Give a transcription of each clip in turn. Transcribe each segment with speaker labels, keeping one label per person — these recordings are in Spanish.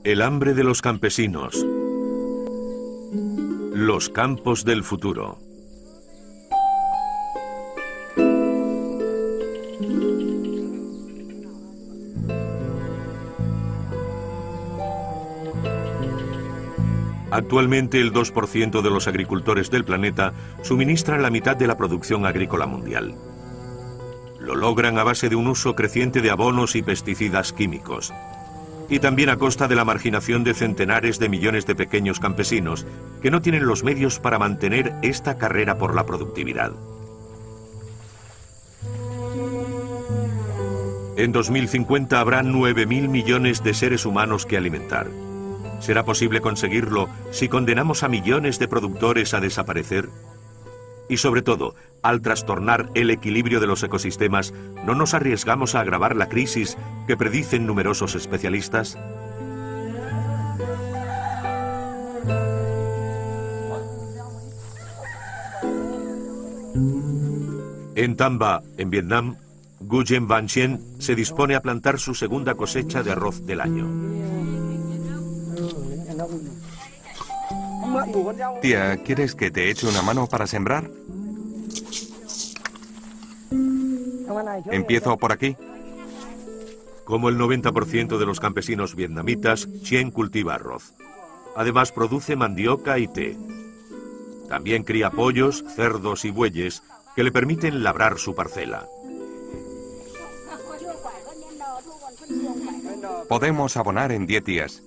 Speaker 1: El hambre de los campesinos. Los campos del futuro. Actualmente el 2% de los agricultores del planeta suministran la mitad de la producción agrícola mundial. Lo logran a base de un uso creciente de abonos y pesticidas químicos. Y también a costa de la marginación de centenares de millones de pequeños campesinos que no tienen los medios para mantener esta carrera por la productividad. En 2050 habrá 9.000 millones de seres humanos que alimentar. ¿Será posible conseguirlo si condenamos a millones de productores a desaparecer? Y sobre todo, al trastornar el equilibrio de los ecosistemas, ¿no nos arriesgamos a agravar la crisis que predicen numerosos especialistas? En Tam Va, en Vietnam, Nguyen Van Chien se dispone a plantar su segunda cosecha de arroz del año.
Speaker 2: Tía, ¿quieres que te eche una mano para sembrar? ¿Empiezo por aquí?
Speaker 1: Como el 90% de los campesinos vietnamitas, Chien cultiva arroz. Además produce mandioca y té. También cría pollos, cerdos y bueyes que le permiten labrar su parcela.
Speaker 2: Podemos abonar en 10 días.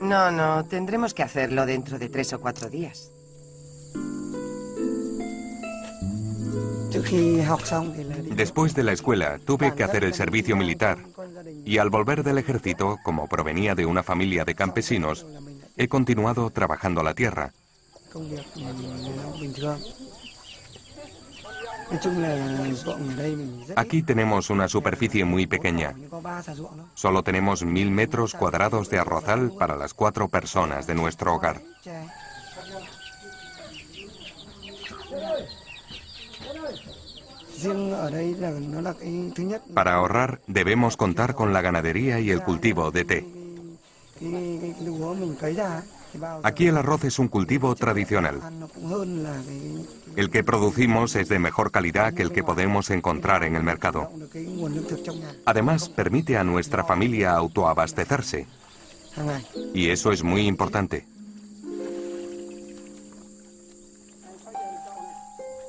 Speaker 3: No, tendremos que hacerlo dentro de 3 o 4 días.
Speaker 2: Después de la escuela, tuve que hacer el servicio militar. Y al volver del ejército, como provenía de una familia de campesinos, he continuado trabajando la tierra. Aquí tenemos una superficie muy pequeña. Solo tenemos 1000 metros cuadrados de arrozal para las 4 personas de nuestro hogar. Para ahorrar, debemos contar con la ganadería y el cultivo de té. Aquí el arroz es un cultivo tradicional. El que producimos es de mejor calidad que el que podemos encontrar en el mercado. Además, permite a nuestra familia autoabastecerse. Y eso es muy importante.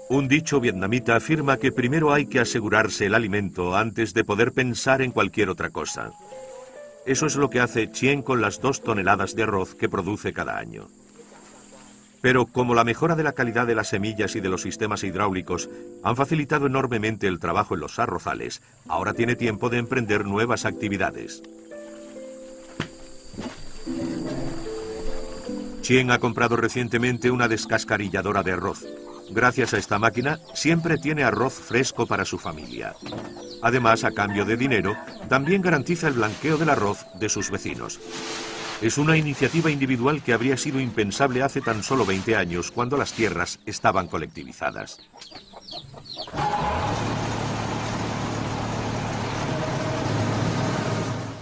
Speaker 1: Un dicho vietnamita afirma que primero hay que asegurarse el alimento antes de poder pensar en cualquier otra cosa. Eso es lo que hace Chien con las 2 toneladas de arroz que produce cada año. Pero como la mejora de la calidad de las semillas y de los sistemas hidráulicos han facilitado enormemente el trabajo en los arrozales, ahora tiene tiempo de emprender nuevas actividades. Chien ha comprado recientemente una descascarilladora de arroz. Gracias a esta máquina, siempre tiene arroz fresco para su familia. Además, a cambio de dinero, también garantiza el blanqueo del arroz de sus vecinos. Es una iniciativa individual que habría sido impensable hace tan solo 20 años, cuando las tierras estaban colectivizadas.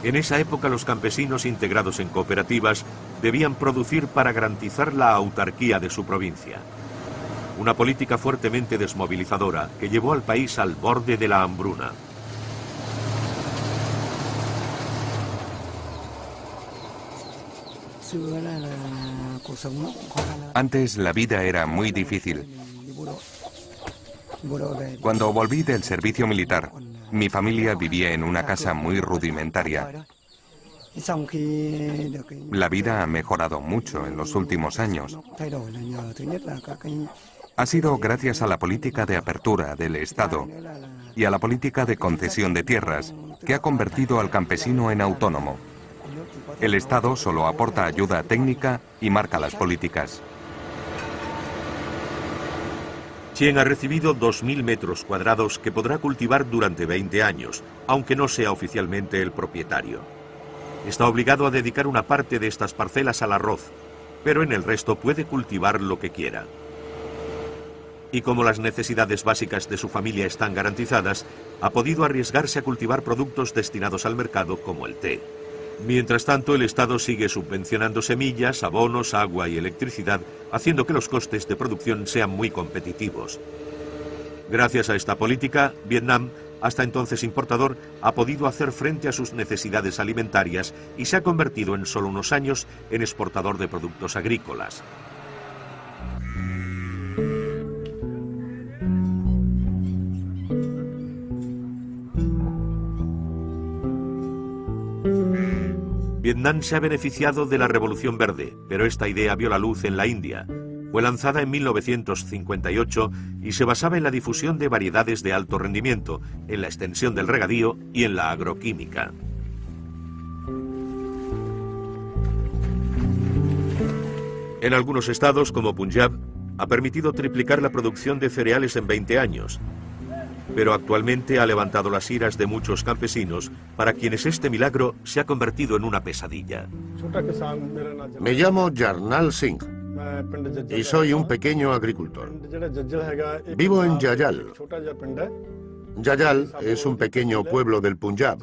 Speaker 1: En esa época, los campesinos integrados en cooperativas debían producir para garantizar la autarquía de su provincia. Una política fuertemente desmovilizadora que llevó al país al borde de la hambruna.
Speaker 2: Antes la vida era muy difícil. Cuando volví del servicio militar, mi familia vivía en una casa muy rudimentaria. La vida ha mejorado mucho en los últimos años. Ha sido gracias a la política de apertura del Estado y a la política de concesión de tierras, que ha convertido al campesino en autónomo. El Estado solo aporta ayuda técnica y marca las políticas.
Speaker 1: Chien ha recibido 2.000 metros cuadrados que podrá cultivar durante 20 años, aunque no sea oficialmente el propietario. Está obligado a dedicar una parte de estas parcelas al arroz, pero en el resto puede cultivar lo que quiera. Y como las necesidades básicas de su familia están garantizadas, ha podido arriesgarse a cultivar productos destinados al mercado como el té. Mientras tanto, el Estado sigue subvencionando semillas, abonos, agua y electricidad, haciendo que los costes de producción sean muy competitivos. Gracias a esta política, Vietnam, hasta entonces importador, ha podido hacer frente a sus necesidades alimentarias y se ha convertido en solo unos años en exportador de productos agrícolas. Vietnam se ha beneficiado de la Revolución Verde, pero esta idea vio la luz en la India. Fue lanzada en 1958 y se basaba en la difusión de variedades de alto rendimiento, en la extensión del regadío y en la agroquímica. En algunos estados, como Punjab, ha permitido triplicar la producción de cereales en 20 años. Pero actualmente ha levantado las iras de muchos campesinos, para quienes este milagro se ha convertido en una pesadilla.
Speaker 4: Me llamo Jarnal Singh y soy un pequeño agricultor. Vivo en Jajal. Jajal es un pequeño pueblo del Punjab,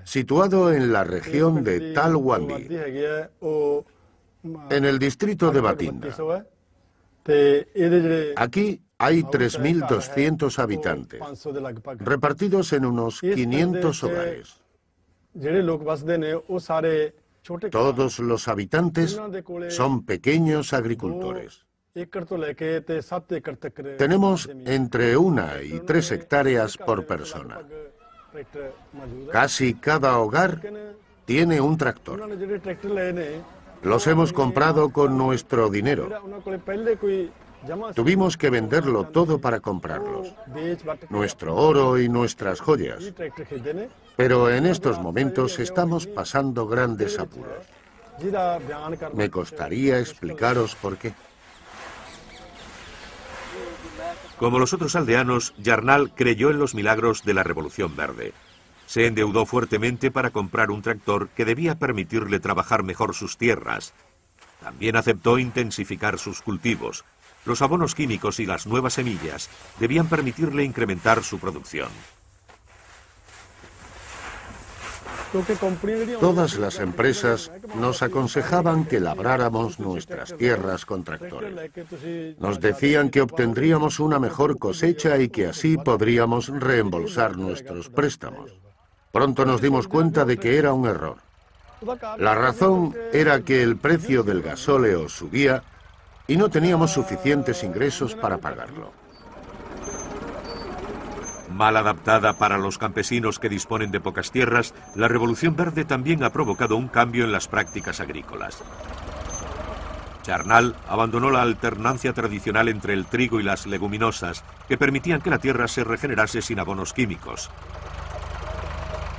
Speaker 4: situado en la región de Talwandi, en el distrito de Bathinda. Aquí hay 3.200 habitantes, repartidos en unos 500 hogares. Todos los habitantes son pequeños agricultores. Tenemos entre 1 y 3 hectáreas por persona. Casi cada hogar tiene un tractor. Los hemos comprado con nuestro dinero. Tuvimos que venderlo todo para comprarlos, nuestro oro y nuestras joyas. Pero en estos momentos estamos pasando grandes apuros. Me costaría explicaros por qué.
Speaker 1: Como los otros aldeanos, Jarnal creyó en los milagros de la Revolución Verde. Se endeudó fuertemente para comprar un tractor que debía permitirle trabajar mejor sus tierras. También aceptó intensificar sus cultivos. Los abonos químicos y las nuevas semillas debían permitirle incrementar su producción.
Speaker 4: Todas las empresas nos aconsejaban que labráramos nuestras tierras con tractores. Nos decían que obtendríamos una mejor cosecha y que así podríamos reembolsar nuestros préstamos. Pronto nos dimos cuenta de que era un error. La razón era que el precio del gasóleo subía y no teníamos suficientes ingresos para pagarlo.
Speaker 1: Mal adaptada para los campesinos que disponen de pocas tierras, la Revolución Verde también ha provocado un cambio en las prácticas agrícolas. Jarnal abandonó la alternancia tradicional entre el trigo y las leguminosas, que permitían que la tierra se regenerase sin abonos químicos.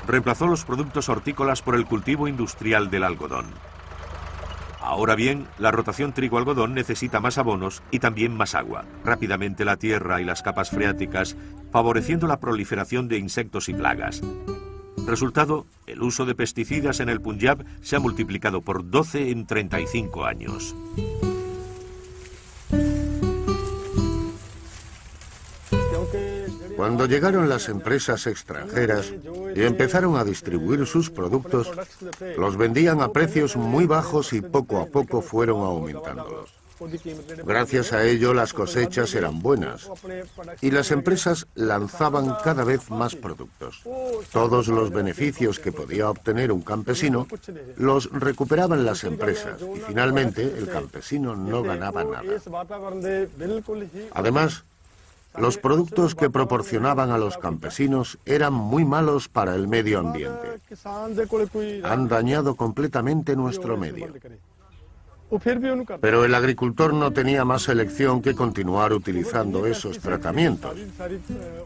Speaker 1: Reemplazó los productos hortícolas por el cultivo industrial del algodón. Ahora bien, la rotación trigo-algodón necesita más abonos y también más agua. Rápidamente la tierra y las capas freáticas, favoreciendo la proliferación de insectos y plagas. Resultado, el uso de pesticidas en el Punjab se ha multiplicado por 12 en 35 años.
Speaker 4: Cuando llegaron las empresas extranjeras y empezaron a distribuir sus productos, los vendían a precios muy bajos y poco a poco fueron aumentándolos. Gracias a ello las cosechas eran buenas y las empresas lanzaban cada vez más productos. Todos los beneficios que podía obtener un campesino los recuperaban las empresas y finalmente el campesino no ganaba nada. Además, los productos que proporcionaban a los campesinos eran muy malos para el medio ambiente. Han dañado completamente nuestro medio. Pero el agricultor no tenía más elección que continuar utilizando esos tratamientos.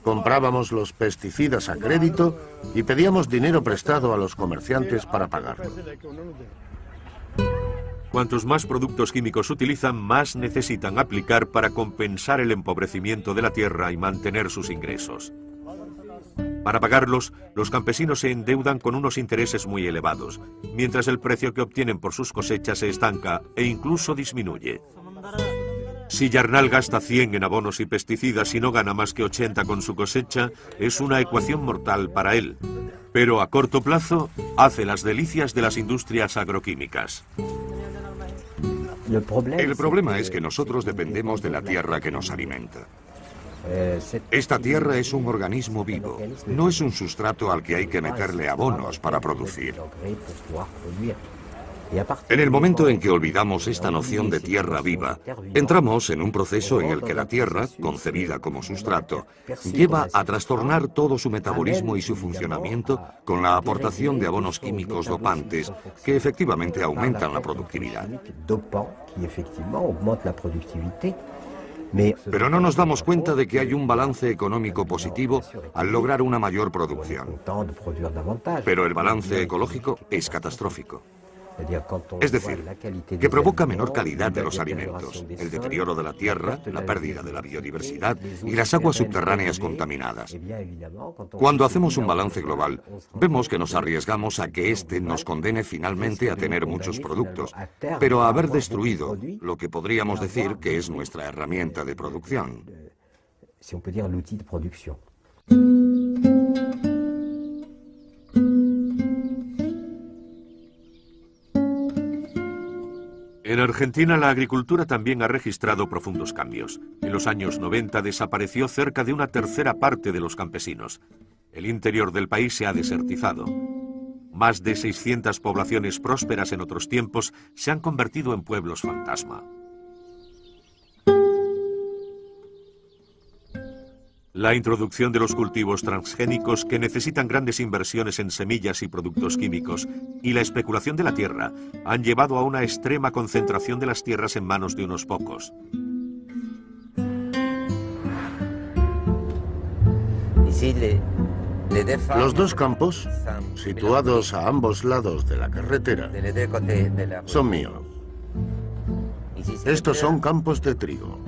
Speaker 4: Comprábamos los pesticidas a crédito y pedíamos dinero prestado a los comerciantes para pagarlo.
Speaker 1: Cuantos más productos químicos utilizan, más necesitan aplicar para compensar el empobrecimiento de la tierra y mantener sus ingresos. Para pagarlos, los campesinos se endeudan con unos intereses muy elevados, mientras el precio que obtienen por sus cosechas se estanca e incluso disminuye. Si Yarnall gasta 100 en abonos y pesticidas y no gana más que 80 con su cosecha, es una ecuación mortal para él. Pero a corto plazo, hace las delicias de las industrias agroquímicas.
Speaker 5: El problema es que nosotros dependemos de la tierra que nos alimenta. Esta tierra es un organismo vivo, no es un sustrato al que hay que meterle abonos para producir. En el momento en que olvidamos esta noción de tierra viva, entramos en un proceso en el que la tierra, concebida como sustrato, lleva a trastornar todo su metabolismo y su funcionamiento con la aportación de abonos químicos dopantes que efectivamente aumentan la productividad. Pero no nos damos cuenta de que hay un balance económico positivo al lograr una mayor producción. Pero el balance ecológico es catastrófico. Es decir, que provoca menor calidad de los alimentos, el deterioro de la tierra, la pérdida de la biodiversidad y las aguas subterráneas contaminadas. Cuando hacemos un balance global, vemos que nos arriesgamos a que éste nos condene finalmente a tener muchos productos, pero a haber destruido lo que podríamos decir que es nuestra herramienta de producción.
Speaker 1: En Argentina la agricultura también ha registrado profundos cambios. En los años 90 desapareció cerca de una tercera parte de los campesinos. El interior del país se ha desertizado. Más de 600 poblaciones prósperas en otros tiempos se han convertido en pueblos fantasma. La introducción de los cultivos transgénicos que necesitan grandes inversiones en semillas y productos químicos y la especulación de la tierra han llevado a una extrema concentración de las tierras en manos de unos pocos.
Speaker 4: Los dos campos, situados a ambos lados de la carretera, son míos. Estos son campos de trigo.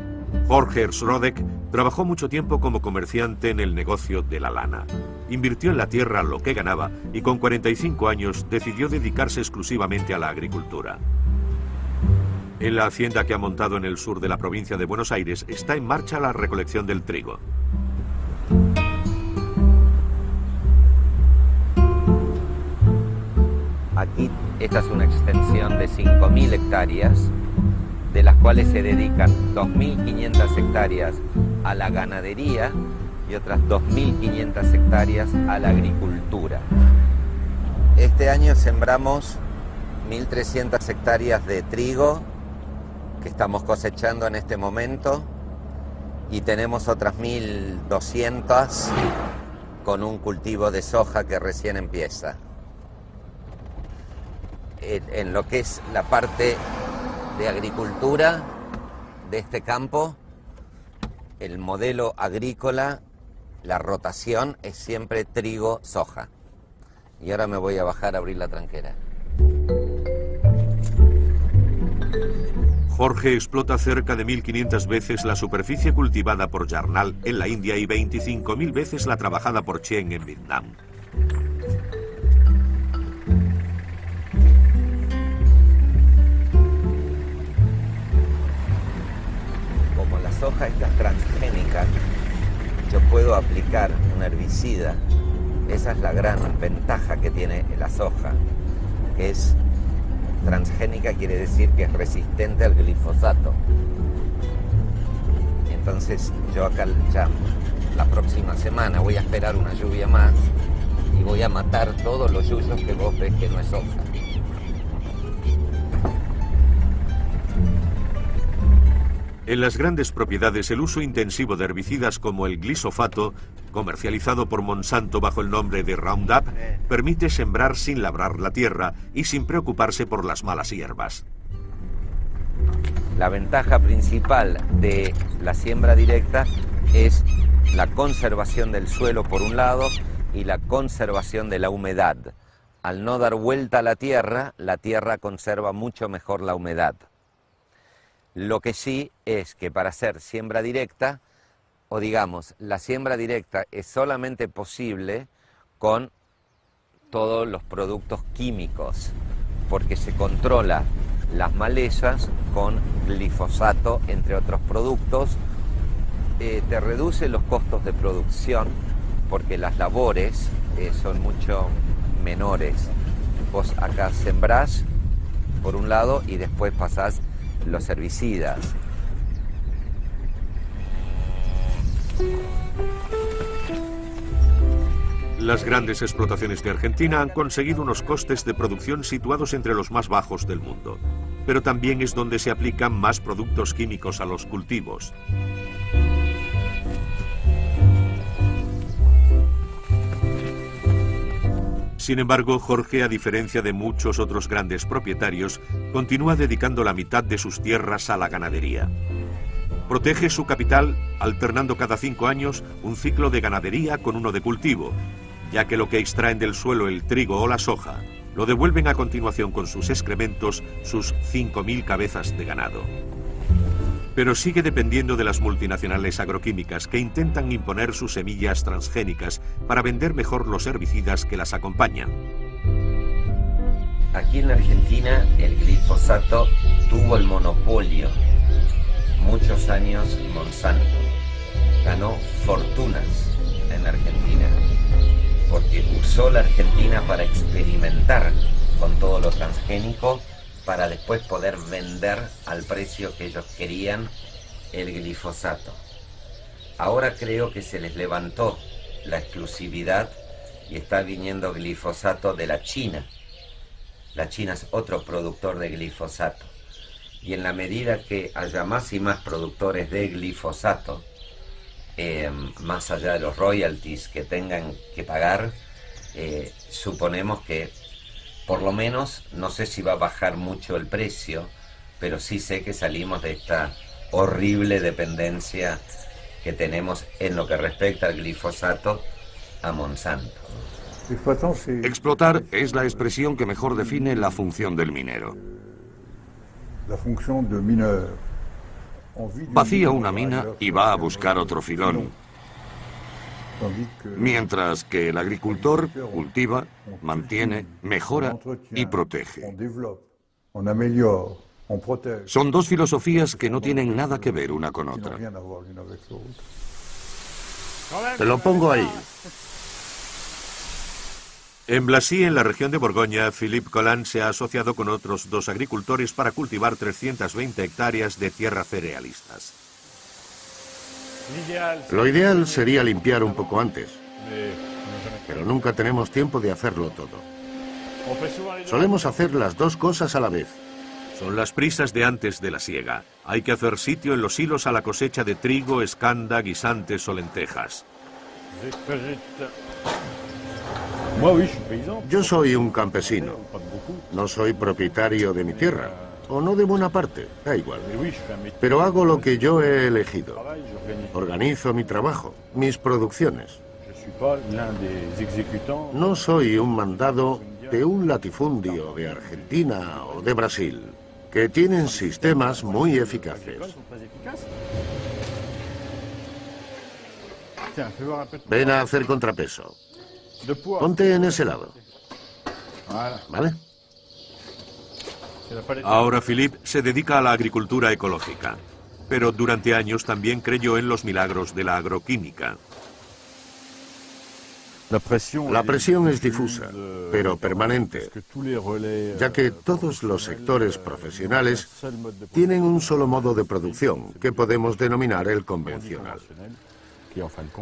Speaker 1: Jorge Schrodek trabajó mucho tiempo como comerciante en el negocio de la lana. Invirtió en la tierra lo que ganaba y con 45 años decidió dedicarse exclusivamente a la agricultura. En la hacienda que ha montado en el sur de la provincia de Buenos Aires está en marcha la recolección del trigo.
Speaker 6: Aquí, esta es una extensión de 5.000 hectáreas, de las cuales se dedican 2.500 hectáreas a la ganadería y otras 2.500 hectáreas a la agricultura. Este año sembramos 1.300 hectáreas de trigo, que estamos cosechando en este momento, y tenemos otras 1.200 con un cultivo de soja que recién empieza. En lo que es la parte de agricultura de este campo, el modelo agrícola, la rotación es siempre trigo-soja. Y ahora me voy a bajar a abrir la tranquera.
Speaker 1: Jorge explota cerca de 1.500 veces la superficie cultivada por Yarnall en la India y 25.000 veces la trabajada por Chen en Vietnam.
Speaker 6: Soja esta transgénica, yo puedo aplicar un herbicida. Esa es la gran ventaja que tiene la soja, que es transgénica, quiere decir que es resistente al glifosato. Entonces yo acá ya la próxima semana voy a esperar una lluvia más y voy a matar todos los yuyos que vos ves que no es soja.
Speaker 1: En las grandes propiedades, el uso intensivo de herbicidas como el glisofato, comercializado por Monsanto bajo el nombre de Roundup, permite sembrar sin labrar la tierra y sin preocuparse por las malas hierbas.
Speaker 6: La ventaja principal de la siembra directa es la conservación del suelo por un lado y la conservación de la humedad. Al no dar vuelta a la tierra conserva mucho mejor la humedad. Lo que sí es que para hacer siembra directa, o digamos, la siembra directa es solamente posible con todos los productos químicos, porque se controla las malezas con glifosato, entre otros productos. Te reduce los costos de producción porque las labores son mucho menores. Vos acá sembrás por un lado y después pasás los herbicidas.
Speaker 1: Las grandes explotaciones de Argentina han conseguido unos costes de producción situados entre los más bajos del mundo, pero también es donde se aplican más productos químicos a los cultivos. Sin embargo, Jorge, a diferencia de muchos otros grandes propietarios, continúa dedicando la mitad de sus tierras a la ganadería. Protege su capital alternando cada 5 años un ciclo de ganadería con uno de cultivo, ya que lo que extraen del suelo, el trigo o la soja, lo devuelven a continuación con sus excrementos sus 5.000 cabezas de ganado. Pero sigue dependiendo de las multinacionales agroquímicas que intentan imponer sus semillas transgénicas para vender mejor los herbicidas que las acompañan.
Speaker 6: Aquí en la Argentina el glifosato tuvo el monopolio. Muchos años Monsanto ganó fortunas en la Argentina porque usó la Argentina para experimentar con todo lo transgénico para después poder vender al precio que ellos querían el glifosato. Ahora creo que se les levantó la exclusividad y está viniendo glifosato de la China. La China es otro productor de glifosato. Y en la medida que haya más y más productores de glifosato, más allá de los royalties que tengan que pagar, suponemos que por lo menos, no sé si va a bajar mucho el precio, pero sí sé que salimos de esta horrible dependencia que tenemos en lo que respecta al glifosato a Monsanto.
Speaker 5: Explotar es la expresión que mejor define la función del minero. Vacía una mina y va a buscar otro filón, mientras que el agricultor cultiva, mantiene, mejora y protege. Son dos filosofías que no tienen nada que ver una con otra.
Speaker 4: Te lo pongo ahí.
Speaker 1: En Blasí, en la región de Borgoña, Philippe Collin se ha asociado con otros 2 agricultores para cultivar 320 hectáreas de tierras cerealistas.
Speaker 4: Lo ideal sería limpiar un poco antes, pero nunca tenemos tiempo de hacerlo todo. Solemos hacer las 2 cosas a la vez.
Speaker 1: Son las prisas de antes de la siega. Hay que hacer sitio en los hilos a la cosecha de trigo, escanda, guisantes o lentejas.
Speaker 4: Yo soy un campesino. No soy propietario de mi tierra, o no de buena parte, da igual. Pero hago lo que yo he elegido. Organizo mi trabajo, mis producciones. No soy un mandado de un latifundio de Argentina o de Brasil, que tienen sistemas muy eficaces. Ven a hacer contrapeso. Ponte en ese lado. ¿Vale?
Speaker 1: Ahora Philippe se dedica a la agricultura ecológica, pero durante años también creyó en los milagros de la agroquímica.
Speaker 4: La presión es difusa, pero permanente, ya que todos los sectores profesionales tienen un solo modo de producción, que podemos denominar el convencional.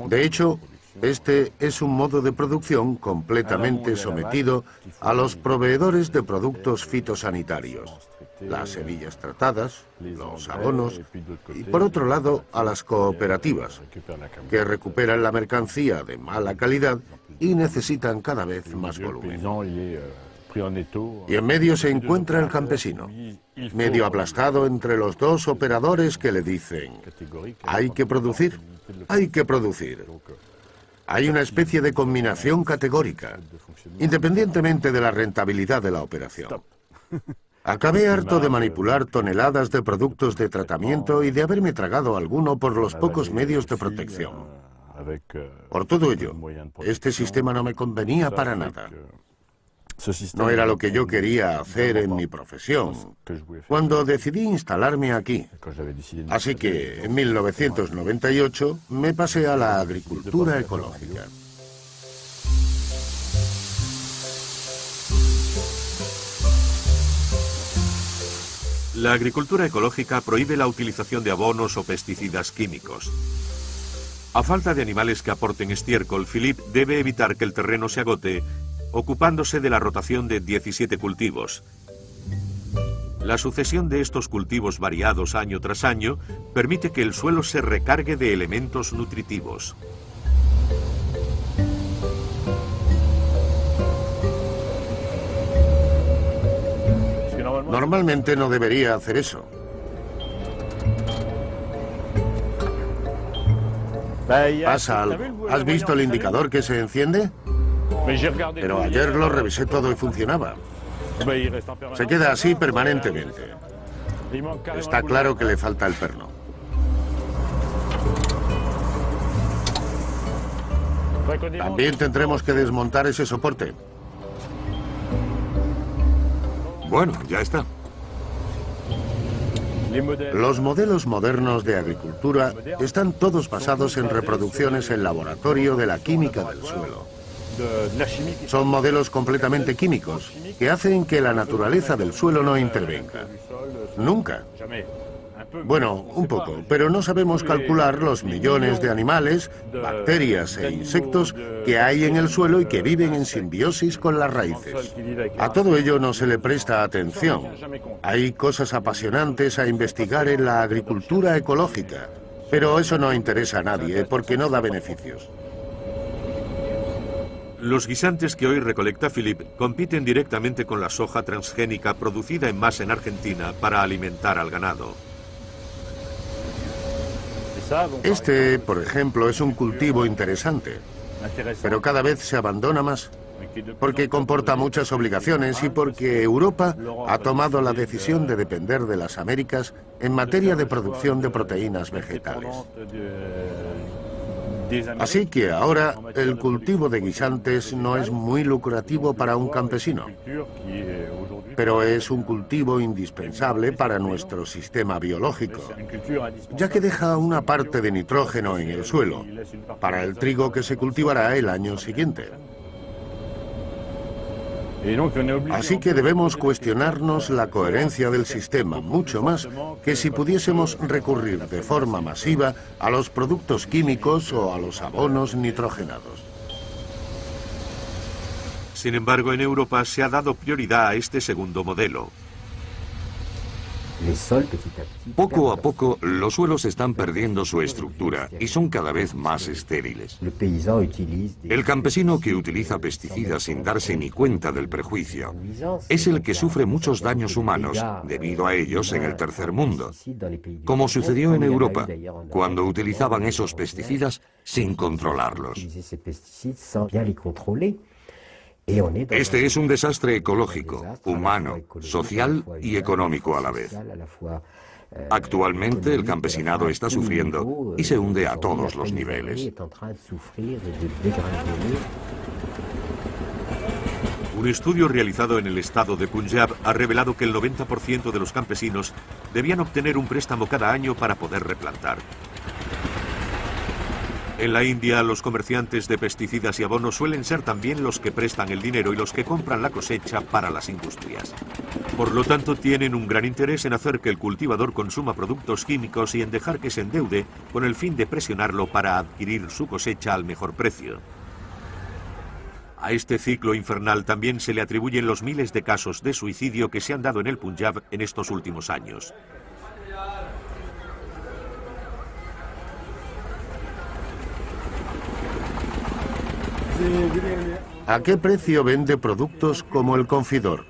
Speaker 4: De hecho, este es un modo de producción completamente sometido a los proveedores de productos fitosanitarios, las semillas tratadas, los abonos y, por otro lado, a las cooperativas, que recuperan la mercancía de mala calidad y necesitan cada vez más volumen. Y en medio se encuentra el campesino, medio aplastado entre los 2 operadores que le dicen: hay que producir, hay que producir. Hay una especie de combinación categórica, independientemente de la rentabilidad de la operación. Acabé harto de manipular toneladas de productos de tratamiento y de haberme tragado alguno por los pocos medios de protección. Por todo ello, este sistema no me convenía para nada. No era lo que yo quería hacer en mi profesión cuando decidí instalarme aquí. Así que en 1998 me pasé a la agricultura ecológica.
Speaker 1: La agricultura ecológica prohíbe la utilización de abonos o pesticidas químicos. A falta de animales que aporten estiércol, Philippe debe evitar que el terreno se agote, ocupándose de la rotación de 17 cultivos. La sucesión de estos cultivos variados año tras año permite que el suelo se recargue de elementos nutritivos.
Speaker 4: Normalmente no debería hacer eso. ¿Pasa algo? ¿Has visto el indicador que se enciende? Pero ayer lo revisé todo y funcionaba. Se queda así permanentemente. Está claro que le falta el perno. También tendremos que desmontar ese soporte.
Speaker 5: Bueno, ya está.
Speaker 4: Los modelos modernos de agricultura están todos basados en reproducciones en laboratorio de la química del suelo. Son modelos completamente químicos que hacen que la naturaleza del suelo no intervenga. Nunca. Bueno, un poco, pero no sabemos calcular los millones de animales, bacterias e insectos que hay en el suelo y que viven en simbiosis con las raíces. A todo ello no se le presta atención. Hay cosas apasionantes a investigar en la agricultura ecológica, pero eso no interesa a nadie porque no da beneficios.
Speaker 1: Los guisantes que hoy recolecta Philippe compiten directamente con la soja transgénica producida en masa en Argentina para alimentar al ganado.
Speaker 4: Este, por ejemplo, es un cultivo interesante, pero cada vez se abandona más, porque comporta muchas obligaciones y porque Europa ha tomado la decisión de depender de las Américas en materia de producción de proteínas vegetales. Así que ahora el cultivo de guisantes no es muy lucrativo para un campesino, pero es un cultivo indispensable para nuestro sistema biológico, ya que deja una parte de nitrógeno en el suelo para el trigo que se cultivará el año siguiente. Así que debemos cuestionarnos la coherencia del sistema mucho más que si pudiésemos recurrir de forma masiva a los productos químicos o a los abonos nitrogenados.
Speaker 1: Sin embargo, en Europa se ha dado prioridad a este segundo modelo.
Speaker 5: Poco a poco, los suelos están perdiendo su estructura y son cada vez más estériles. El campesino que utiliza pesticidas sin darse ni cuenta del perjuicio es el que sufre muchos daños humanos debido a ellos en el tercer mundo, como sucedió en Europa, cuando utilizaban esos pesticidas sin controlarlos. Este es un desastre ecológico, humano, social y económico a la vez. Actualmente el campesinado está sufriendo y se hunde a todos los niveles.
Speaker 1: Un estudio realizado en el estado de Punjab ha revelado que el 90% de los campesinos debían obtener un préstamo cada año para poder replantar. En la India, los comerciantes de pesticidas y abonos suelen ser también los que prestan el dinero y los que compran la cosecha para las industrias. Por lo tanto, tienen un gran interés en hacer que el cultivador consuma productos químicos y en dejar que se endeude con el fin de presionarlo para adquirir su cosecha al mejor precio. A este ciclo infernal también se le atribuyen los miles de casos de suicidio que se han dado en el Punjab en estos últimos años.
Speaker 4: ¿A qué precio vende productos como el Confidor?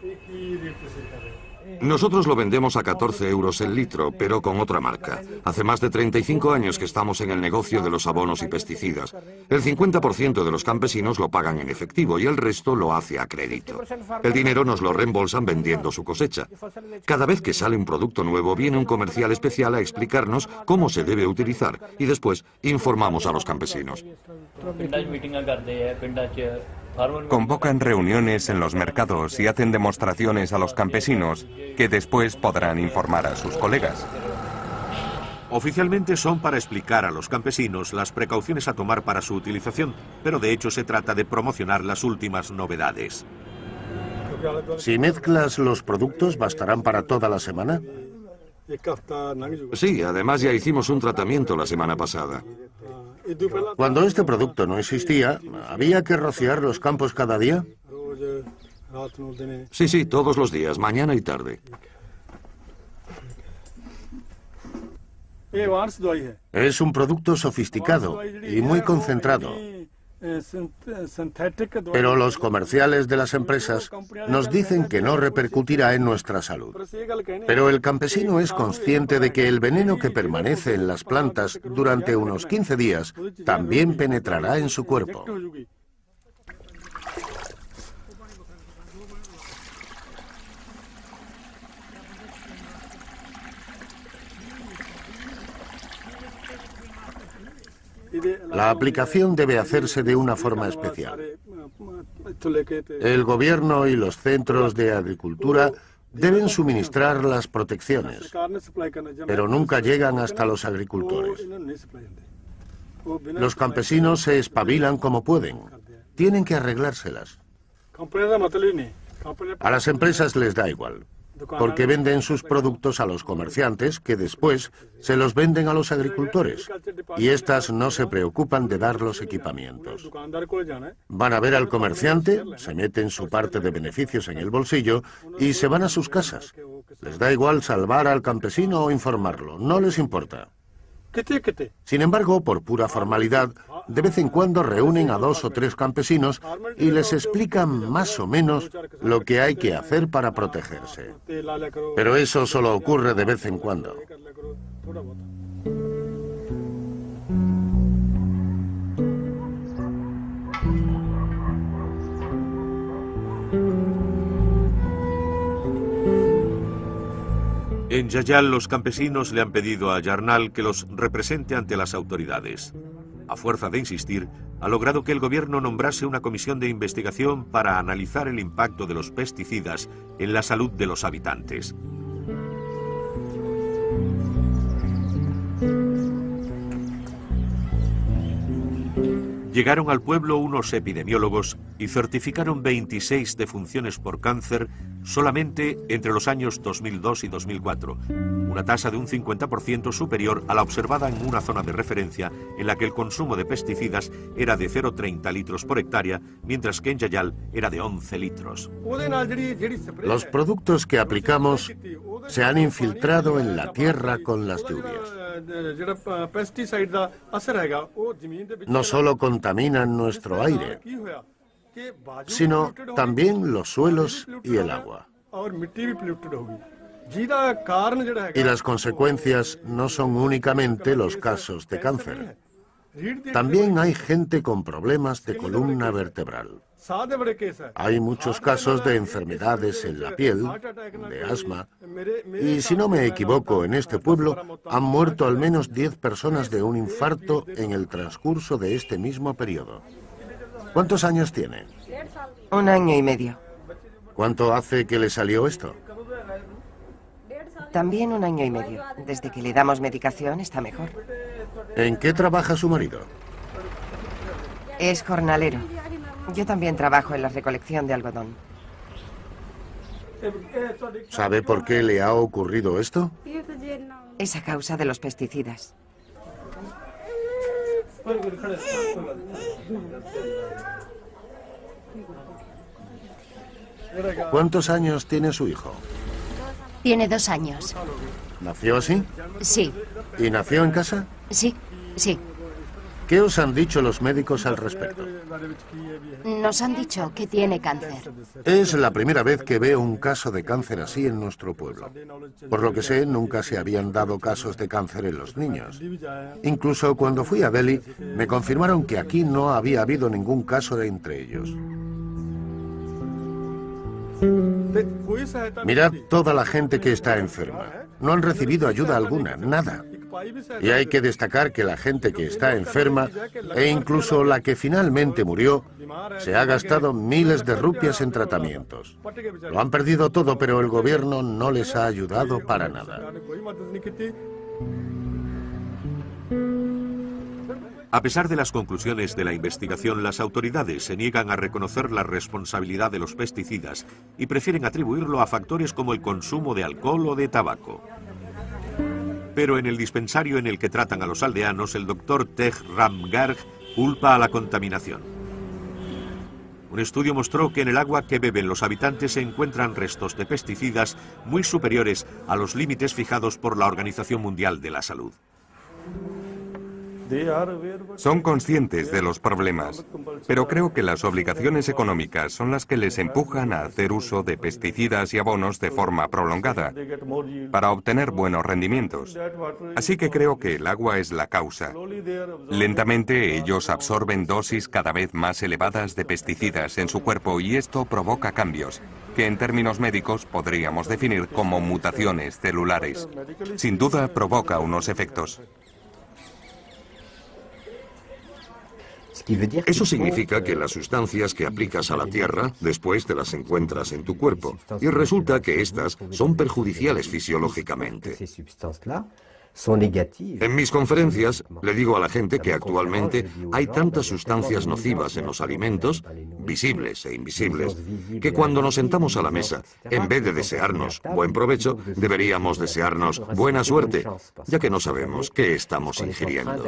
Speaker 5: Nosotros lo vendemos a 14 euros el litro, pero con otra marca. Hace más de 35 años que estamos en el negocio de los abonos y pesticidas. El 50% de los campesinos lo pagan en efectivo y el resto lo hace a crédito. El dinero nos lo reembolsan vendiendo su cosecha. Cada vez que sale un producto nuevo, viene un comercial especial a explicarnos cómo se debe utilizar y después informamos a los campesinos.
Speaker 2: Convocan reuniones en los mercados y hacen demostraciones a los campesinos que después podrán informar a sus colegas.
Speaker 1: Oficialmente son para explicar a los campesinos las precauciones a tomar para su utilización, pero de hecho se trata de promocionar las últimas novedades.
Speaker 4: Si mezclas los productos, ¿bastarán para toda la semana?
Speaker 5: Sí, además ya hicimos un tratamiento la semana pasada.
Speaker 4: Cuando este producto no existía, ¿había que rociar los campos cada día?
Speaker 5: Sí, todos los días, mañana y tarde.
Speaker 4: Es un producto sofisticado y muy concentrado. Pero los comerciales de las empresas nos dicen que no repercutirá en nuestra salud. Pero el campesino es consciente de que el veneno que permanece en las plantas durante unos 15 días también penetrará en su cuerpo. La aplicación debe hacerse de una forma especial. El gobierno y los centros de agricultura deben suministrar las protecciones, pero nunca llegan hasta los agricultores. Los campesinos se espabilan como pueden. Tienen que arreglárselas. A las empresas les da igual, porque venden sus productos a los comerciantes que después se los venden a los agricultores y éstas no se preocupan de dar los equipamientos. Van a ver al comerciante, se meten su parte de beneficios en el bolsillo y se van a sus casas. Les da igual salvar al campesino o informarlo, no les importa. Sin embargo, por pura formalidad, de vez en cuando reúnen a 2 o 3 campesinos y les explican más o menos lo que hay que hacer para protegerse. Pero eso solo ocurre de vez en cuando.
Speaker 1: En Yayal, los campesinos le han pedido a Yarnal que los represente ante las autoridades. A fuerza de insistir, ha logrado que el gobierno nombrase una comisión de investigación para analizar el impacto de los pesticidas en la salud de los habitantes. Llegaron al pueblo unos epidemiólogos y certificaron 26 defunciones por cáncer solamente entre los años 2002 y 2004, una tasa de un 50% superior a la observada en una zona de referencia en la que el consumo de pesticidas era de 0,30 litros por hectárea, mientras que en Yayal era de 11 litros.
Speaker 4: Los productos que aplicamos se han infiltrado en la tierra con las lluvias. No solo contaminan nuestro aire, sino también los suelos y el agua. Y las consecuencias no son únicamente los casos de cáncer. También hay gente con problemas de columna vertebral. Hay muchos casos de enfermedades en la piel, de asma, y si no me equivoco, en este pueblo han muerto al menos 10 personas de un infarto en el transcurso de este mismo periodo. ¿Cuántos años tiene?
Speaker 3: 1 año y medio.
Speaker 4: ¿Cuánto hace que le salió esto?
Speaker 3: También 1 año y medio. Desde que le damos medicación está mejor.
Speaker 4: ¿En qué trabaja su marido?
Speaker 3: Es jornalero. Yo también trabajo en la recolección de algodón.
Speaker 4: ¿Sabe por qué le ha ocurrido esto?
Speaker 3: Es a causa de los pesticidas.
Speaker 4: ¿Cuántos años tiene su hijo?
Speaker 7: Tiene 2 años.
Speaker 4: ¿Nació así?
Speaker 7: Sí,
Speaker 4: ¿Y nació en casa?
Speaker 7: sí.
Speaker 4: ¿Qué os han dicho los médicos al respecto?
Speaker 7: Nos han dicho que tiene cáncer.
Speaker 4: Es la primera vez que veo un caso de cáncer así en nuestro pueblo. Por lo que sé, nunca se habían dado casos de cáncer en los niños. Incluso cuando fui a Delhi, me confirmaron que aquí no había habido ningún caso de entre ellos. Mirad toda la gente que está enferma. No han recibido ayuda alguna, nada. Y hay que destacar que la gente que está enferma, e incluso la que finalmente murió, se ha gastado miles de rupias en tratamientos. Lo han perdido todo, pero el gobierno no les ha ayudado para nada.
Speaker 1: A pesar de las conclusiones de la investigación, las autoridades se niegan a reconocer la responsabilidad de los pesticidas y prefieren atribuirlo a factores como el consumo de alcohol o de tabaco. Pero en el dispensario en el que tratan a los aldeanos, el doctor Tej Ram Garg culpa a la contaminación. Un estudio mostró que en el agua que beben los habitantes se encuentran restos de pesticidas muy superiores a los límites fijados por la Organización Mundial de la Salud.
Speaker 2: Son conscientes de los problemas, pero creo que las obligaciones económicas son las que les empujan a hacer uso de pesticidas y abonos de forma prolongada, para obtener buenos rendimientos. Así que creo que el agua es la causa. Lentamente ellos absorben dosis cada vez más elevadas de pesticidas en su cuerpo y esto provoca cambios, que en términos médicos podríamos definir como mutaciones celulares. Sin duda provoca unos efectos.
Speaker 5: Eso significa que las sustancias que aplicas a la tierra después te las encuentras en tu cuerpo y resulta que estas son perjudiciales fisiológicamente. En mis conferencias le digo a la gente que actualmente hay tantas sustancias nocivas en los alimentos, visibles e invisibles, que cuando nos sentamos a la mesa, en vez de desearnos buen provecho, deberíamos desearnos buena suerte, ya que no sabemos qué estamos ingiriendo.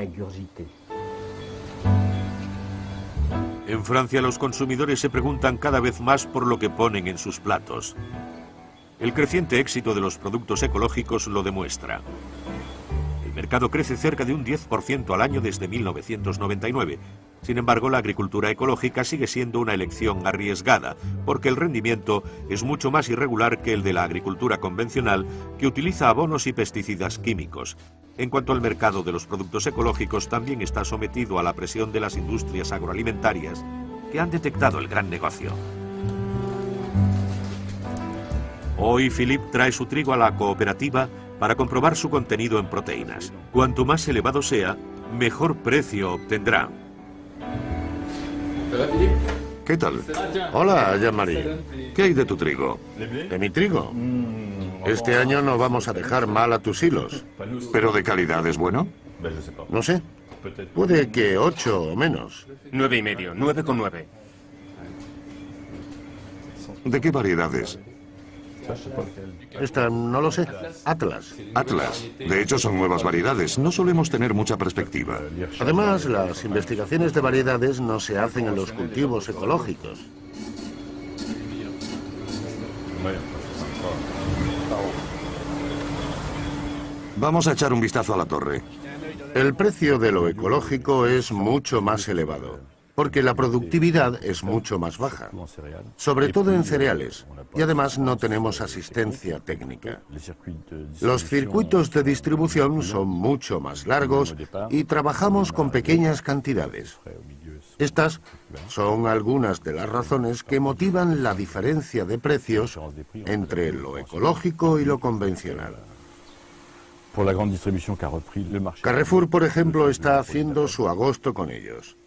Speaker 1: En Francia, los consumidores se preguntan cada vez más por lo que ponen en sus platos. El creciente éxito de los productos ecológicos lo demuestra. El mercado crece cerca de un 10% al año desde 1999. Sin embargo, la agricultura ecológica sigue siendo una elección arriesgada, porque el rendimiento es mucho más irregular que el de la agricultura convencional, que utiliza abonos y pesticidas químicos. En cuanto al mercado de los productos ecológicos, también está sometido a la presión de las industrias agroalimentarias, que han detectado el gran negocio. Hoy, Philippe trae su trigo a la cooperativa para comprobar su contenido en proteínas. Cuanto más elevado sea, mejor precio obtendrá.
Speaker 5: ¿Qué tal?
Speaker 4: Hola, Jean-Marie.
Speaker 5: ¿Qué hay de tu trigo?
Speaker 4: ¿De mi trigo? Este año no vamos a dejar mal a tus hilos.
Speaker 5: ¿Pero de calidad es bueno?
Speaker 4: No sé. Puede que 8 o menos.
Speaker 8: 9,5, 9,9.
Speaker 5: ¿De qué variedades?
Speaker 4: Esta no lo sé. Atlas.
Speaker 5: Atlas. De hecho, son nuevas variedades. No solemos tener mucha perspectiva.
Speaker 4: Además, las investigaciones de variedades no se hacen en los cultivos ecológicos.
Speaker 5: Vamos a echar un vistazo a la torre.
Speaker 4: El precio de lo ecológico es mucho más elevado, porque la productividad es mucho más baja, sobre todo en cereales, y además no tenemos asistencia técnica. Los circuitos de distribución son mucho más largos y trabajamos con pequeñas cantidades. Estas son algunas de las razones que motivan la diferencia de precios entre lo ecológico y lo convencional. Carrefour, por ejemplo, está haciendo su agosto con ellos.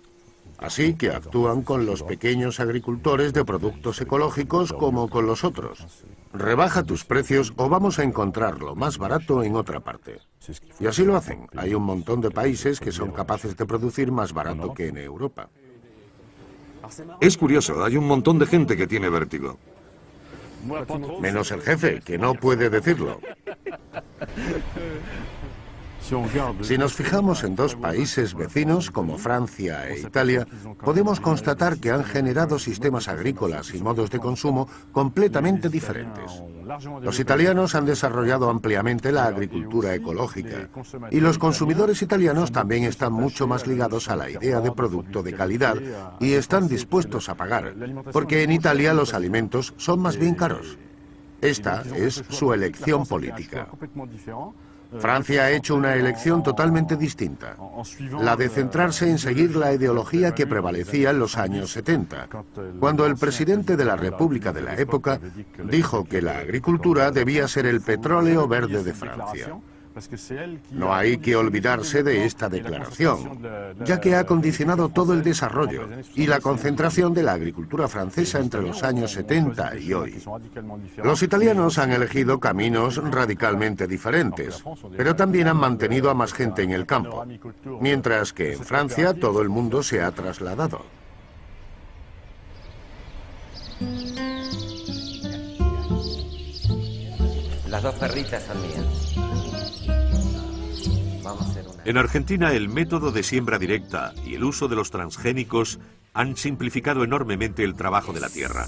Speaker 4: Así que actúan con los pequeños agricultores de productos ecológicos como con los otros. Rebaja tus precios o vamos a encontrarlo más barato en otra parte. Y así lo hacen. Hay un montón de países que son capaces de producir más barato que en Europa.
Speaker 5: Es curioso, hay un montón de gente que tiene vértigo.
Speaker 4: Menos el jefe, que no puede decirlo. Si nos fijamos en dos países vecinos como Francia e Italia, podemos constatar que han generado sistemas agrícolas y modos de consumo completamente diferentes. Los italianos han desarrollado ampliamente la agricultura ecológica y los consumidores italianos también están mucho más ligados a la idea de producto de calidad y están dispuestos a pagar, porque en Italia los alimentos son más bien caros. Esta es su elección política. Francia ha hecho una elección totalmente distinta, la de centrarse en seguir la ideología que prevalecía en los años 70, cuando el presidente de la República de la época dijo que la agricultura debía ser el petróleo verde de Francia. No hay que olvidarse de esta declaración, ya que ha condicionado todo el desarrollo y la concentración de la agricultura francesa entre los años 70 y hoy. Los italianos han elegido caminos radicalmente diferentes, pero también han mantenido a más gente en el campo, mientras que en Francia todo el mundo se ha trasladado.
Speaker 6: Las dos perritas son mías. Vamos a hacer una.
Speaker 1: En Argentina, el método de siembra directa y el uso de los transgénicos han simplificado enormemente el trabajo de la tierra.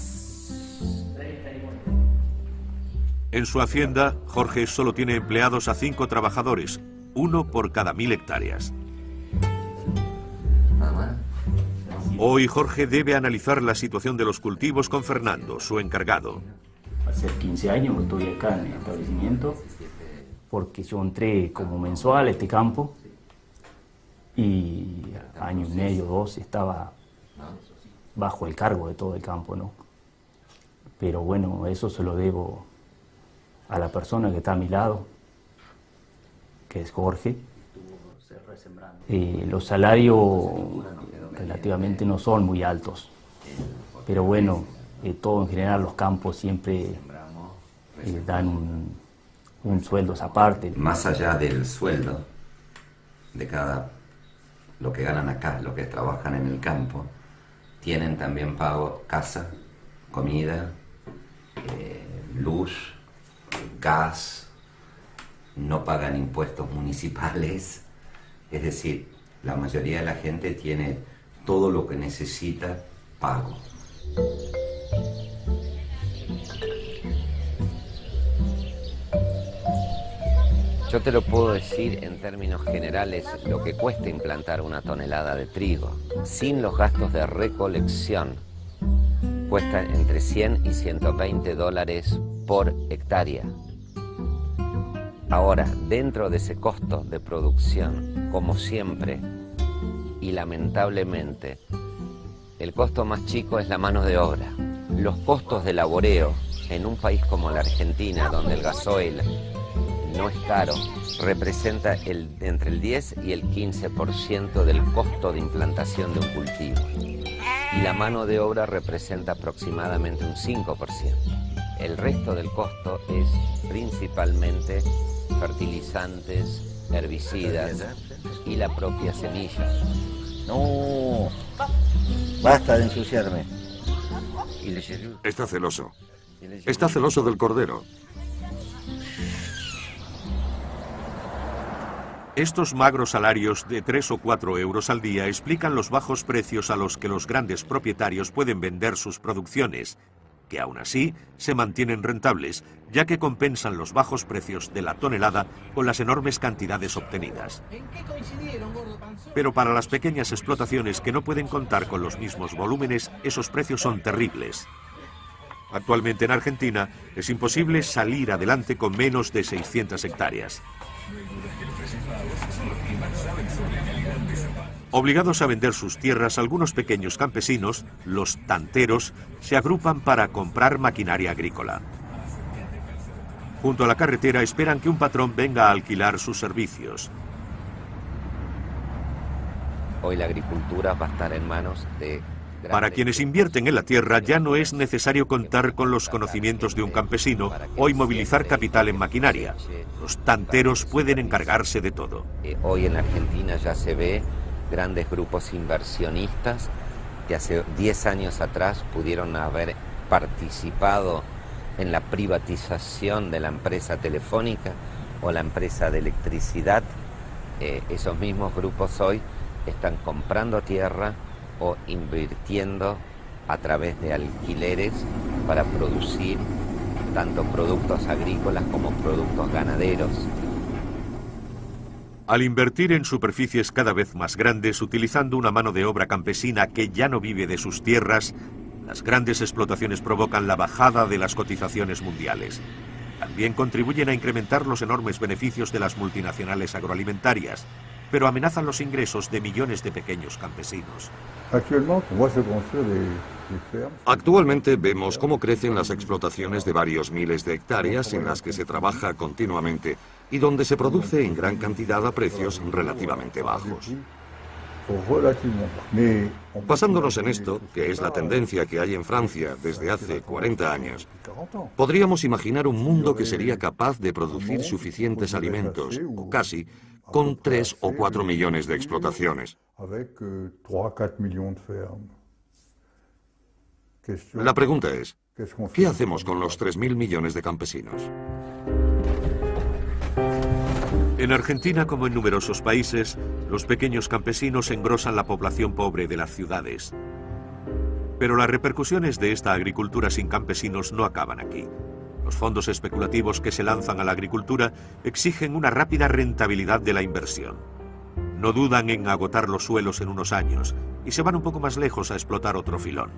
Speaker 1: En su hacienda, Jorge solo tiene empleados a 5 trabajadores, 1 por cada 1000 hectáreas. Hoy Jorge debe analizar la situación de los cultivos con Fernando, su encargado.
Speaker 9: Hace 15 años que estoy acá en el establecimiento, porque yo entré como mensual a este campo y año y medio, 2, estaba bajo el cargo de todo el campo, ¿no? Pero bueno, eso se lo debo a la persona que está a mi lado, que es Jorge. Los salarios relativamente no son muy altos, pero bueno, todo en general los campos siempre dan un sueldo aparte.
Speaker 10: Más allá del sueldo de lo que ganan acá, lo que trabajan en el campo, tienen también pago casa, comida, luz, gas, no pagan impuestos municipales, es decir, la mayoría de la gente tiene todo lo que necesita pago.
Speaker 6: Yo te lo puedo decir en términos generales lo que cuesta implantar una tonelada de trigo. Sin los gastos de recolección, cuesta entre 100 y 120 dólares por hectárea. Ahora, dentro de ese costo de producción, como siempre, y lamentablemente, el costo más chico es la mano de obra. Los costos de laboreo en un país como la Argentina, donde el gasoil no es caro, representa entre el 10 y el 15% del costo de implantación de un cultivo. Y la mano de obra representa aproximadamente un 5%. El resto del costo es principalmente fertilizantes, herbicidas y la propia semilla.
Speaker 11: No, basta de ensuciarme.
Speaker 5: Está celoso. Está celoso del cordero.
Speaker 1: Estos magros salarios de 3 o 4 euros al día explican los bajos precios a los que los grandes propietarios pueden vender sus producciones, que aún así se mantienen rentables, ya que compensan los bajos precios de la tonelada con las enormes cantidades obtenidas. Pero para las pequeñas explotaciones que no pueden contar con los mismos volúmenes, esos precios son terribles. Actualmente en Argentina es imposible salir adelante con menos de 600 hectáreas. Obligados a vender sus tierras, algunos pequeños campesinos, los tanteros, se agrupan para comprar maquinaria agrícola. Junto a la carretera esperan que un patrón venga a alquilar sus servicios.
Speaker 6: Hoy la agricultura va a estar en manos de...
Speaker 1: Para quienes invierten en la tierra ya no es necesario contar con los conocimientos de un campesino o inmovilizar capital en maquinaria. Los tanteros pueden encargarse de todo.
Speaker 6: Hoy en Argentina ya se ve grandes grupos inversionistas que hace 10 años atrás pudieron haber participado en la privatización de la empresa telefónica o la empresa de electricidad. Esos mismos grupos hoy están comprando tierra o invirtiendo a través de alquileres para producir tanto productos agrícolas como productos ganaderos.
Speaker 1: Al invertir en superficies cada vez más grandes, utilizando una mano de obra campesina que ya no vive de sus tierras, las grandes explotaciones provocan la bajada de las cotizaciones mundiales. También contribuyen a incrementar los enormes beneficios de las multinacionales agroalimentarias, pero amenazan los ingresos de millones de pequeños campesinos.
Speaker 5: Actualmente vemos cómo crecen las explotaciones de varios miles de hectáreas en las que se trabaja continuamente y donde se produce en gran cantidad a precios relativamente bajos. Basándonos en esto, que es la tendencia que hay en Francia desde hace 40 años, podríamos imaginar un mundo que sería capaz de producir suficientes alimentos, o casi, con 3 o 4 millones de explotaciones. La pregunta es, ¿qué hacemos con los 3.000 millones de campesinos?
Speaker 1: En Argentina, como en numerosos países, los pequeños campesinos engrosan la población pobre de las ciudades. Pero las repercusiones de esta agricultura sin campesinos no acaban aquí. Los fondos especulativos que se lanzan a la agricultura exigen una rápida rentabilidad de la inversión. No dudan en agotar los suelos en unos años y se van un poco más lejos a explotar otro filón.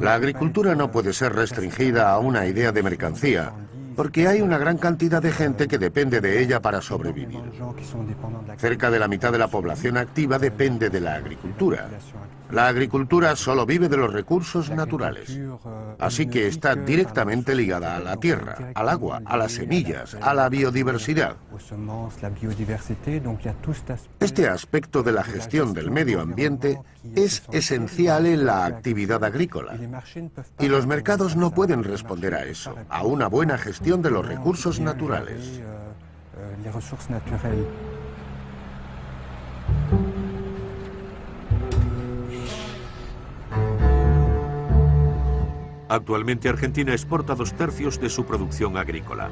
Speaker 4: La agricultura no puede ser restringida a una idea de mercancía, porque hay una gran cantidad de gente que depende de ella para sobrevivir. Cerca de la mitad de la población activa depende de la agricultura. La agricultura solo vive de los recursos naturales, así que está directamente ligada a la tierra, al agua, a las semillas, a la biodiversidad. Este aspecto de la gestión del medio ambiente es esencial en la actividad agrícola, y los mercados no pueden responder a eso, a una buena gestión de los recursos naturales.
Speaker 1: Actualmente Argentina exporta 2/3 de su producción agrícola.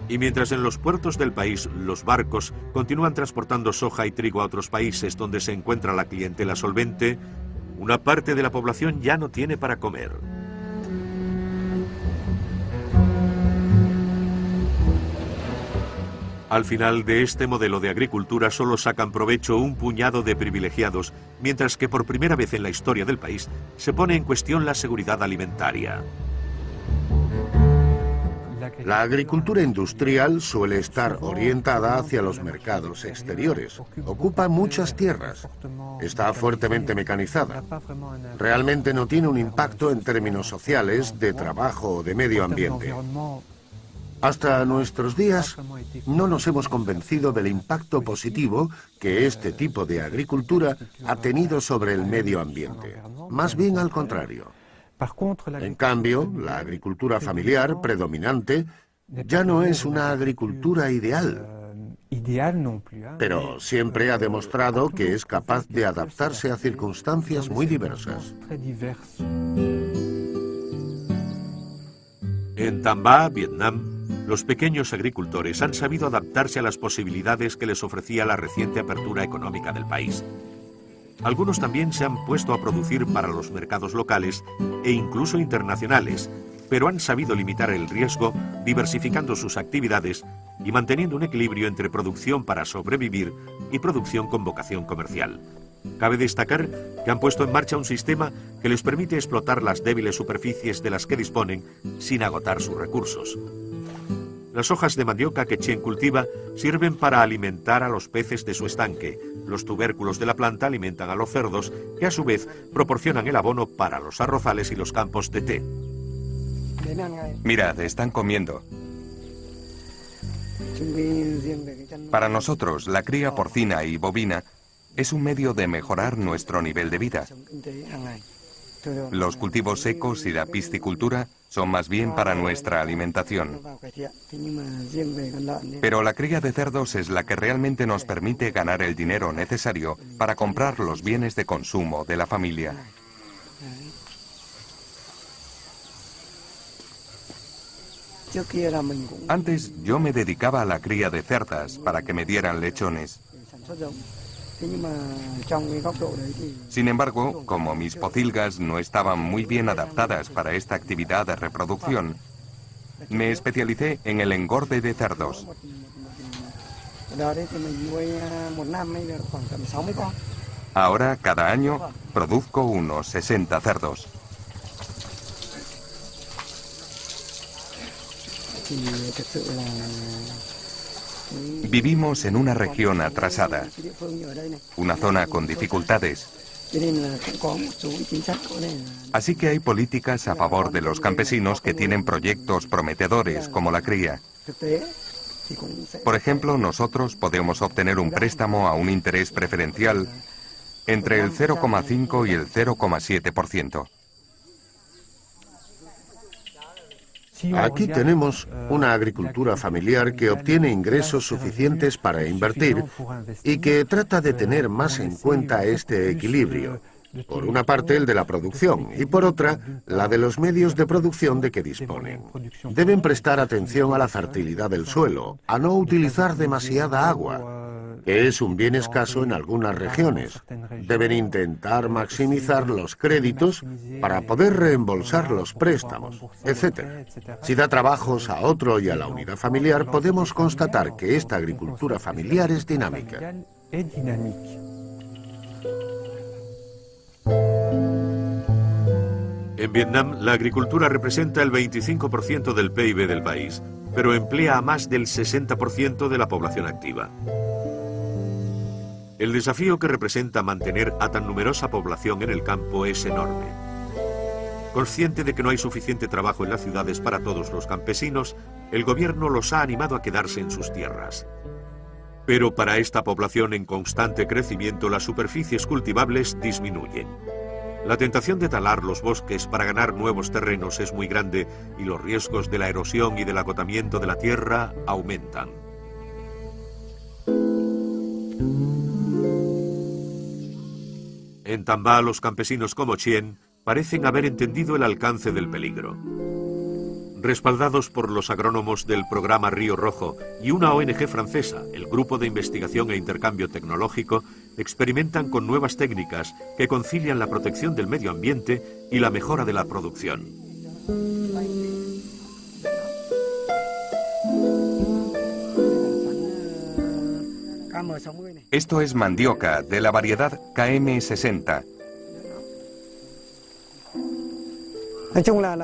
Speaker 1: Y mientras en los puertos del país los barcos continúan transportando soja y trigo a otros países donde se encuentra la clientela solvente, una parte de la población ya no tiene para comer. Al final de este modelo de agricultura solo sacan provecho un puñado de privilegiados, mientras que por primera vez en la historia del país se pone en cuestión la seguridad alimentaria.
Speaker 4: La agricultura industrial suele estar orientada hacia los mercados exteriores. Ocupa muchas tierras. Está fuertemente mecanizada. Realmente no tiene un impacto en términos sociales, de trabajo o de medio ambiente. Hasta nuestros días no nos hemos convencido del impacto positivo que este tipo de agricultura ha tenido sobre el medio ambiente. Más bien al contrario. En cambio, la agricultura familiar predominante ya no es una agricultura ideal, pero siempre ha demostrado que es capaz de adaptarse a circunstancias muy diversas.
Speaker 1: En Tam Va, Vietnam, los pequeños agricultores han sabido adaptarse a las posibilidades que les ofrecía la reciente apertura económica del país. Algunos también se han puesto a producir para los mercados locales e incluso internacionales, pero han sabido limitar el riesgo diversificando sus actividades y manteniendo un equilibrio entre producción para sobrevivir y producción con vocación comercial. Cabe destacar que han puesto en marcha un sistema que les permite explotar las débiles superficies de las que disponen sin agotar sus recursos. Las hojas de mandioca que Chien cultiva sirven para alimentar a los peces de su estanque. Los tubérculos de la planta alimentan a los cerdos, que a su vez proporcionan el abono para los arrozales y los campos de té.
Speaker 2: Mirad, están comiendo. Para nosotros, la cría porcina y bovina es un medio de mejorar nuestro nivel de vida. Los cultivos secos y la piscicultura son más bien para nuestra alimentación. Pero la cría de cerdos es la que realmente nos permite ganar el dinero necesario para comprar los bienes de consumo de la familia. Antes yo me dedicaba a la cría de cerdas para que me dieran lechones. Sin embargo, como mis pocilgas no estaban muy bien adaptadas para esta actividad de reproducción, me especialicé en el engorde de cerdos. Ahora, cada año, produzco unos 60 cerdos. Vivimos en una región atrasada, una zona con dificultades, Así que hay políticas a favor de los campesinos que tienen proyectos prometedores, como la cría. Por ejemplo, nosotros podemos obtener un préstamo a un interés preferencial entre el 0,5 y el 0,7%.
Speaker 4: Aquí tenemos una agricultura familiar que obtiene ingresos suficientes para invertir y que trata de tener más en cuenta este equilibrio. Por una parte, el de la producción y por otra, la de los medios de producción de que disponen. Deben prestar atención a la fertilidad del suelo, a no utilizar demasiada agua, que es un bien escaso en algunas regiones. Deben intentar maximizar los créditos para poder reembolsar los préstamos, etc. Si da trabajos a otro y a la unidad familiar, podemos constatar que esta agricultura familiar es dinámica.
Speaker 1: En Vietnam, la agricultura representa el 25% del PIB del país, pero emplea a más del 60% de la población activa. El desafío que representa mantener a tan numerosa población en el campo es enorme. Consciente de que no hay suficiente trabajo en las ciudades para todos los campesinos, el gobierno los ha animado a quedarse en sus tierras. Pero para esta población en constante crecimiento, las superficies cultivables disminuyen. La tentación de talar los bosques para ganar nuevos terrenos es muy grande y los riesgos de la erosión y del agotamiento de la tierra aumentan. En Tambá, los campesinos como Chien parecen haber entendido el alcance del peligro. Respaldados por los agrónomos del programa Río Rojo y una ONG francesa, el Grupo de Investigación e Intercambio Tecnológico, experimentan con nuevas técnicas que concilian la protección del medio ambiente y la mejora de la producción.
Speaker 2: Esto es mandioca de la variedad KM60.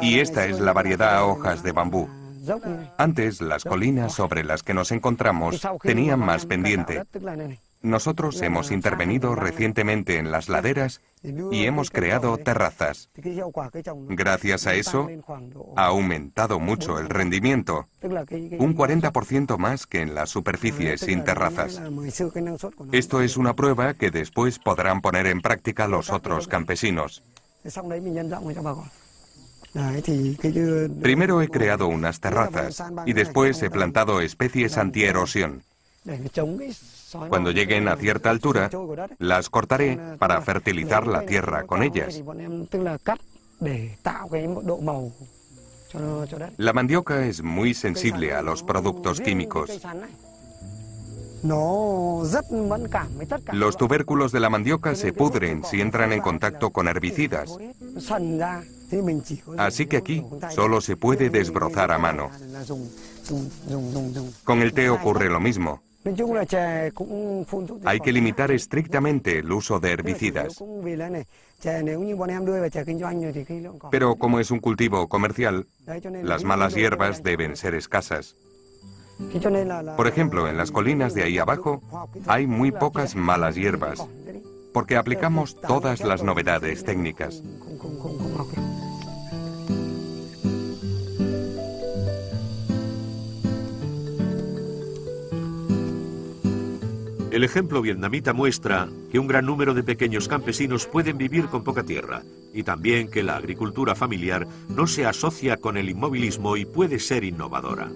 Speaker 2: Y esta es la variedad a hojas de bambú. Antes, las colinas sobre las que nos encontramos tenían más pendiente. Nosotros hemos intervenido recientemente en las laderas y hemos creado terrazas. Gracias a eso, ha aumentado mucho el rendimiento, un 40% más que en las superficies sin terrazas. Esto es una prueba que después podrán poner en práctica los otros campesinos. Primero he creado unas terrazas y después he plantado especies antierosión. Cuando lleguen a cierta altura, las cortaré para fertilizar la tierra con ellas. La mandioca es muy sensible a los productos químicos. Los tubérculos de la mandioca se pudren si entran en contacto con herbicidas. Así que aquí solo se puede desbrozar a mano. Con el té ocurre lo mismo. Hay que limitar estrictamente el uso de herbicidas. Pero como es un cultivo comercial, las malas hierbas deben ser escasas. Por ejemplo, en las colinas de ahí abajo hay muy pocas malas hierbas, porque aplicamos todas las novedades técnicas.
Speaker 1: El ejemplo vietnamita muestra que un gran número de pequeños campesinos pueden vivir con poca tierra y también que la agricultura familiar no se asocia con el inmovilismo y puede ser innovadora.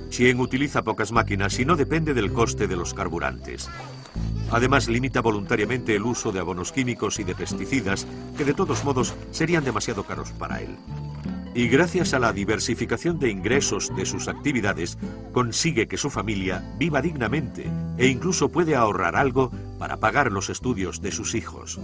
Speaker 1: Chien utiliza pocas máquinas y no depende del coste de los carburantes. Además, limita voluntariamente el uso de abonos químicos y de pesticidas que de todos modos serían demasiado caros para él. Y gracias a la diversificación de ingresos de sus actividades, consigue que su familia viva dignamente e incluso puede ahorrar algo para pagar los estudios de sus hijos.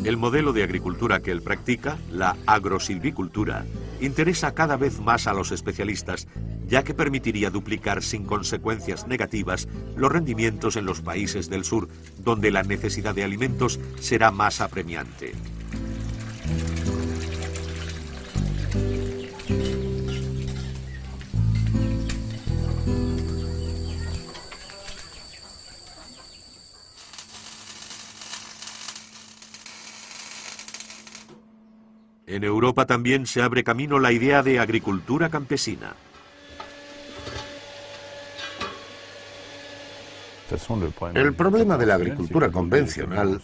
Speaker 1: El modelo de agricultura que él practica, la agrosilvicultura, interesa cada vez más a los especialistas, ya que permitiría duplicar sin consecuencias negativas los rendimientos en los países del sur, donde la necesidad de alimentos será más apremiante. En Europa también se abre camino la idea de agricultura campesina.
Speaker 4: El problema de la agricultura convencional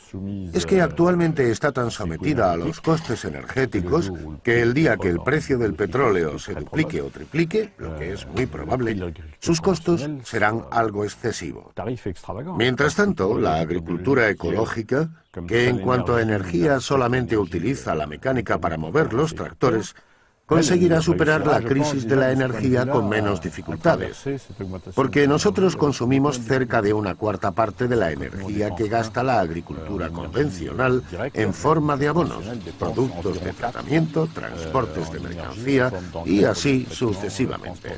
Speaker 4: es que actualmente está tan sometida a los costes energéticos que el día que el precio del petróleo se duplique o triplique, lo que es muy probable, sus costos serán algo excesivos. Mientras tanto, la agricultura ecológica, que en cuanto a energía solamente utiliza la mecánica para mover los tractores, conseguirá superar la crisis de la energía con menos dificultades, porque nosotros consumimos cerca de 1/4 parte de la energía que gasta la agricultura convencional en forma de abonos, productos de tratamiento, transportes de mercancía y así sucesivamente.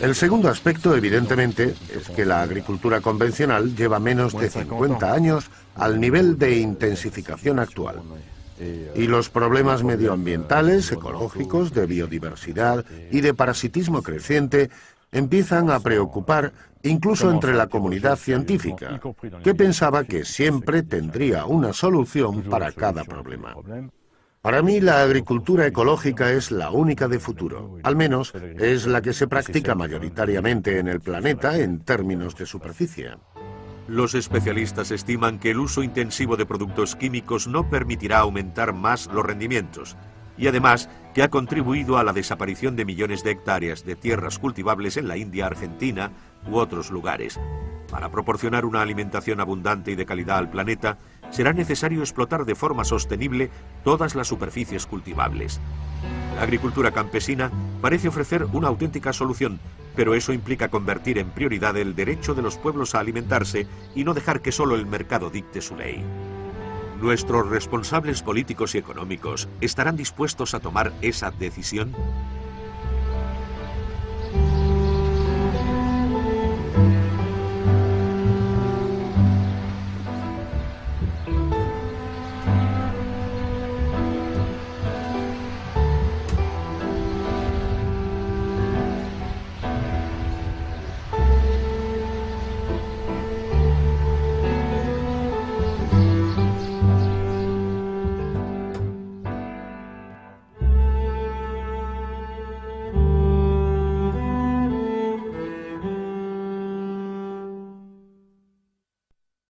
Speaker 4: El segundo aspecto, evidentemente, es que la agricultura convencional lleva menos de 50 años al nivel de intensificación actual. Y los problemas medioambientales, ecológicos, de biodiversidad y de parasitismo creciente empiezan a preocupar incluso entre la comunidad científica, que pensaba que siempre tendría una solución para cada problema. Para mí, la agricultura ecológica es la única de futuro. Al menos, es la que se practica mayoritariamente en el planeta en términos de superficie.
Speaker 1: Los especialistas estiman que el uso intensivo de productos químicos no permitirá aumentar más los rendimientos y además que ha contribuido a la desaparición de millones de hectáreas de tierras cultivables en la India, Argentina u otros lugares. Para proporcionar una alimentación abundante y de calidad al planeta, será necesario explotar de forma sostenible todas las superficies cultivables. La agricultura campesina parece ofrecer una auténtica solución, pero eso implica convertir en prioridad el derecho de los pueblos a alimentarse y no dejar que solo el mercado dicte su ley. ¿Nuestros responsables políticos y económicos estarán dispuestos a tomar esa decisión?